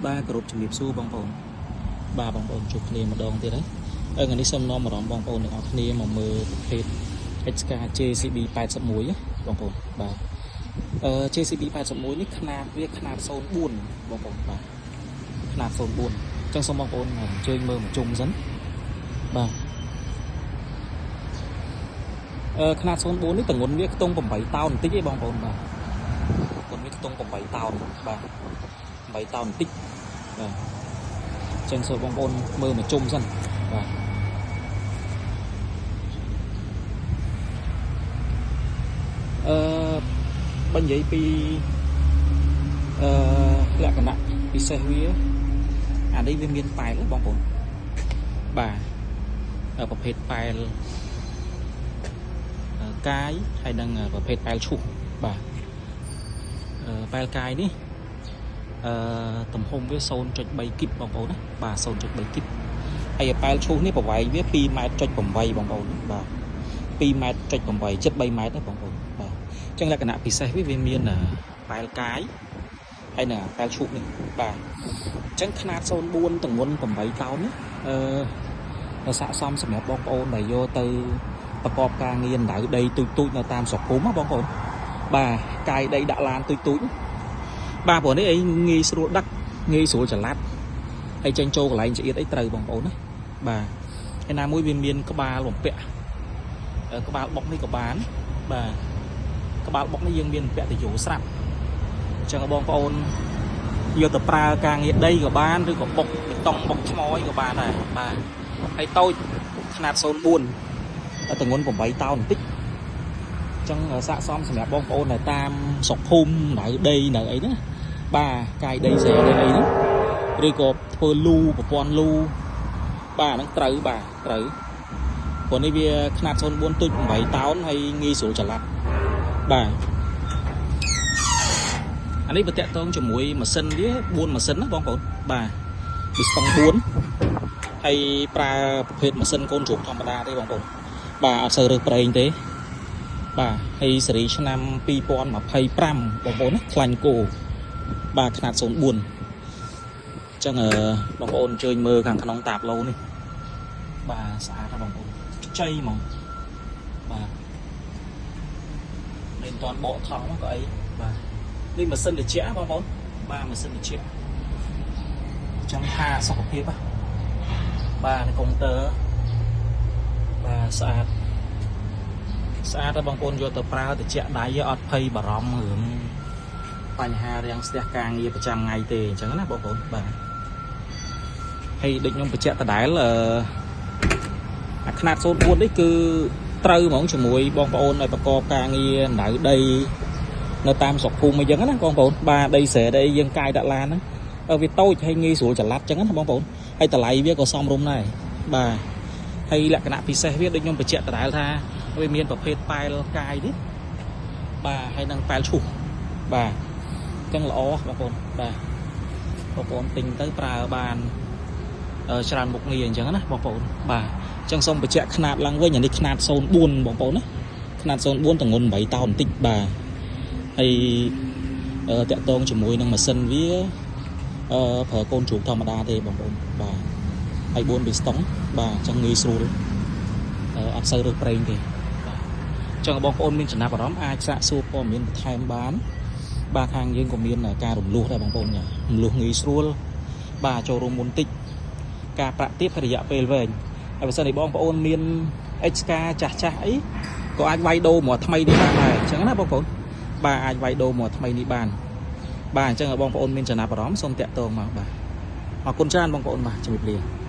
ba cột chụp xu bong bồn ba bong bồn chụp này một đòn thế đấy ngàyนี้xong nó mà đón bong bồn được học này mà mờ phết HK JCB 80 mũi bong bồn ba JCB 80 mũiនេះขนาดវាขนาด04បងប្អូនបាទขนาด04អញ្ចឹងសូមបងប្អូនអញ្ជើញមើលមកជុំសិនបាទขนาด04នេះទម្ងន់វាខ្ទង់8តោនបន្តិចឯងបងប្អូនបាទគាត់វាខ្ទង់8តោនបាទ8តោនបន្តិចបាទអញ្ចឹងសូមបងប្អូនមើលមកជុំសិនបាទបើនិយាយពីលក្ខណៈពិសេសវាអានេះវាមានប៉ែលបងប្អូនបាទប្រភេទប៉ែលកាយហើយនឹងប្រភេទប៉ែលឈូសបាទប៉ែលកាយនេះទំហំវា 0.3 គីបបងប្អូនណាបាទ 0.3 គីបហើយប៉ែលឈូសនេះប្រវែងវា2.8 ម៉ែត្របងប្អូនបាទ2.8 ម៉ែត្រជិត3ម៉ែត្រណាបងប្អូនបាទអញ្ចឹងលក្ខណៈពិសេសវាមានប៉ែលកាយហើយនឹងប៉ែលឈូសនេះបាទអញ្ចឹងຂະຫນາດ04ទម្ងន់8តោននេះស័ក្តិសមសម្រាប់បងប្អូនដែលយកទៅប្រកបការងារដៅដីទូចនៅតាមស្រុកភូមិបងប្អូនបាទកាយដីដាក់ឡានទូចបាទព្រោះនេះអីងាយស្រួលដឹកងាយស្រួលចល័តហើយចេញចូលកន្លែងចៀតអីត្រូវបងប្អូនណាបាទហើយណាមួយវាមានក្បាលបំពាក់ក្បាលបុកនេះក៏បានបាទក្បាលបុកនេះយើងមានបំពាក់ទៅយោស្រាប់អញ្ចឹងបងប្អូនយកទៅប្រើការងារដីក៏បានឬក៏បុកបេតុងបុកថ្មក៏បានដែរបាទហើយតូចຂະຫນາດ04ទម្ងន់8តោនបន្តិចអញ្ចឹងស័ក្តិសមសម្រាប់បងប្អូនដែលតាមស្រុកភូមិនៅដីនៅអីហ្នឹងបាទកាយដីស្រែដីអីហ្នឹងឬក៏ធ្វើលូប្រព័ន្ធលូបាទហ្នឹងត្រូវបាទត្រូវព្រោះនេះវាຂະຫນາດ04ទូច8តោនហើយងាយស្រួលចល័តបាទអានេះវាតាក់ទងជាមួយម៉ាស៊ីនវា4ម៉ាស៊ីនណាបងប្អូនបាទពីស្តង់4ហើយប្រើប្រភេទម៉ាស៊ីនកូនជ្រូកធម្មតាទេបងប្អូនបាទអត់សូវរើសប្រេងទេបាទហើយសេរីឆ្នាំ2025បងប្អូនណាខ្លាញ់គោបាទຂະຫນາດ04អញ្ចឹងបងប្អូនអញ្ជើញមើលខាងក្នុងតាបឡូនេះបាទស្អាតណាបងប្អូនខ្ចីហ្មងបាទមិនតាន់បកថងក៏អីបាទនេះម៉ាស៊ីនត្រជាក់បងប្អូនបាទម៉ាស៊ីនត្រជាក់អញ្ចឹងថាសុខភាពបាទកុំព្យូទ័របាទស្អាតដល់បងប្អូនយកទៅប្រើត្រជាក់ដៃអត់ភ័យបារម្ភរឿងបញ្ហារាំងស្ទះការងារប្រចាំថ្ងៃទេអញ្ចឹងណាបងប្អូនបាទហើយដូចខ្ញុំបញ្ជាក់ដដែលអាຂະຫນາດ04នេះគឺត្រូវហ្មងជាមួយបងប្អូនឲ្យប្រកបការងារដៅដីនៅតាមស្រុកភូមិអីចឹងណាបងប្អូនបាទដីស្រែដីយើងកាយដាក់ឡានហ្នឹងវាតូចហើយងាយស្រួលចល័តចឹងណាបងប្អូនហើយតម្លៃវាក៏សមរម្យដែរបាទហើយលក្ខណៈពិសេសវាដូចខ្ញុំបញ្ជាក់ដដែលថាវាមានប្រភេទប៉ែលកាយនេះបាទហើយនឹងប៉ែលឈូសបាទអញ្ចឹងល្អបងប្អូនបាទបងប្អូនទិញទៅប្រើបានច្រើនមុខងារអញ្ចឹងណាបងប្អូនបាទអញ្ចឹងសូមបញ្ជាក់ຂະຫນាតឡើងវិញអានេះຂະຫນាត04បងប្អូនណាຂະຫນាត04ទម្ងន់8តោនបន្តិចបាទហើយតាក់ទងជាមួយនឹងម៉ាស៊ីនវាប្រើកូនជ្រូកធម្មតាទេបងប្អូនបាទហើយ4ពីស្តុងបាទអញ្ចឹងងាយស្រួលអត់សូវរើសប្រេងទេបាទអញ្ចឹងបងប្អូនមានចំណាប់អារម្មណ៍អាចសាកសួរព័ត៌មានបន្ថែមបានបាទខាងយើងក៏មានការរំលោះដែរបងប្អូនរំលោះងាយស្រួលបាទចូលរួមមុនតិចការប្រាក់ទាបរយៈពេលវែងហើយបើសិនជាបងប្អូនមាន HK ចាស់អីក៏អាចវាយដូរមកថ្មីនេះបានដែរអញ្ចឹងណាបងប្អូនបាទអាចវាយដូរមកថ្មីនេះបានបាទអញ្ចឹងបងប្អូនមានចំណាប់អារម្មណ៍សូមតាក់ទងមកបាទអរគុណច្រើនបងប្អូនបាទជម្រាបលា